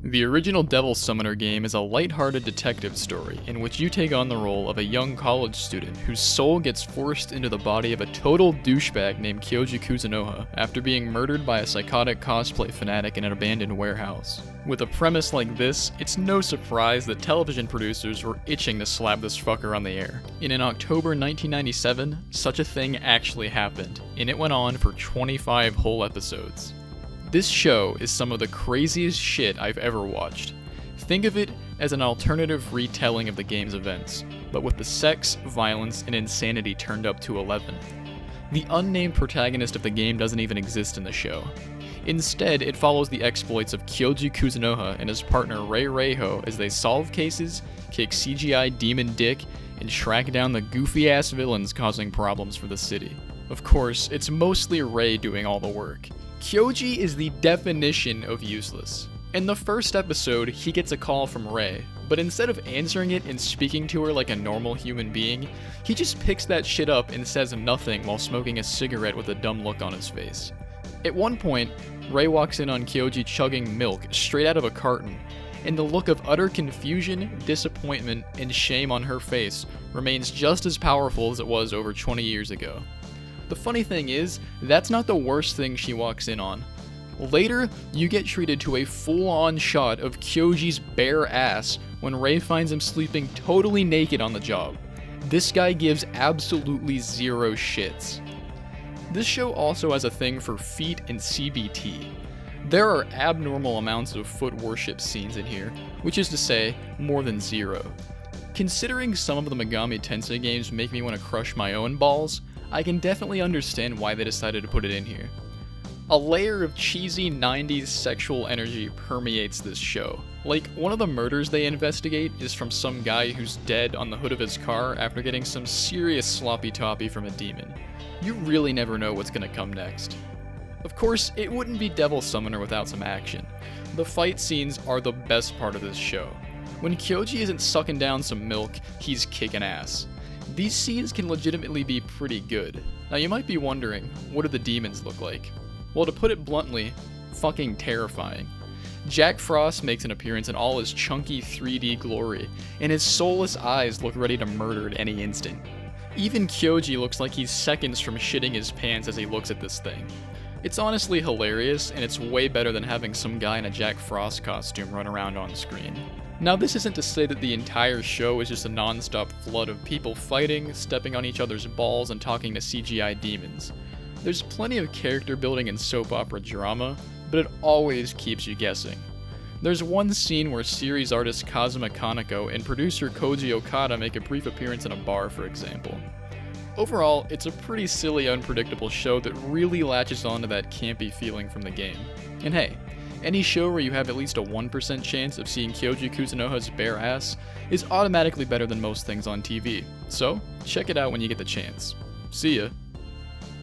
The original Devil Summoner game is a lighthearted detective story in which you take on the role of a young college student whose soul gets forced into the body of a total douchebag named Kyoji Kuzunoha after being murdered by a psychotic cosplay fanatic in an abandoned warehouse. With a premise like this, it's no surprise that television producers were itching to slap this fucker on the air. And in October 1997, such a thing actually happened, and it went on for 25 whole episodes. This show is some of the craziest shit I've ever watched. Think of it as an alternative retelling of the game's events, but with the sex, violence, and insanity turned up to 11. The unnamed protagonist of the game doesn't even exist in the show. Instead, it follows the exploits of Kyoji Kuzunoha and his partner Rei Reiho as they solve cases, kick CGI demon dick, and track down the goofy-ass villains causing problems for the city. Of course, it's mostly Rei doing all the work. Kyoji is the definition of useless. In the first episode, he gets a call from Rei, but instead of answering it and speaking to her like a normal human being, he just picks that shit up and says nothing while smoking a cigarette with a dumb look on his face. At one point, Rei walks in on Kyoji chugging milk straight out of a carton, and the look of utter confusion, disappointment, and shame on her face remains just as powerful as it was over 20 years ago. The funny thing is, that's not the worst thing she walks in on. Later, you get treated to a full-on shot of Kyoji's bare ass when Rei finds him sleeping totally naked on the job. This guy gives absolutely zero shits. This show also has a thing for feet and CBT. There are abnormal amounts of foot worship scenes in here, which is to say, more than zero. Considering some of the Megami Tensei games make me want to crush my own balls, I can definitely understand why they decided to put it in here. A layer of cheesy 90s sexual energy permeates this show. Like, one of the murders they investigate is from some guy who's dead on the hood of his car after getting some serious sloppy toppy from a demon. You really never know what's gonna come next. Of course, it wouldn't be Devil Summoner without some action. The fight scenes are the best part of this show. When Kyoji isn't sucking down some milk, he's kicking ass. These scenes can legitimately be pretty good. Now you might be wondering, what do the demons look like? Well, to put it bluntly, fucking terrifying. Jack Frost makes an appearance in all his chunky 3D glory, and his soulless eyes look ready to murder at any instant. Even Kyoji looks like he's seconds from shitting his pants as he looks at this thing. It's honestly hilarious, and it's way better than having some guy in a Jack Frost costume run around on screen. Now, this isn't to say that the entire show is just a non-stop flood of people fighting, stepping on each other's balls, and talking to CGI demons. There's plenty of character building and soap opera drama, but it always keeps you guessing. There's one scene where series artist Kazuma Kaneko and producer Koji Okada make a brief appearance in a bar, for example. Overall, it's a pretty silly, unpredictable show that really latches onto that campy feeling from the game. And hey, any show where you have at least a 1% chance of seeing Kyoji Kuzunoha's bare ass is automatically better than most things on TV, so check it out when you get the chance. See ya.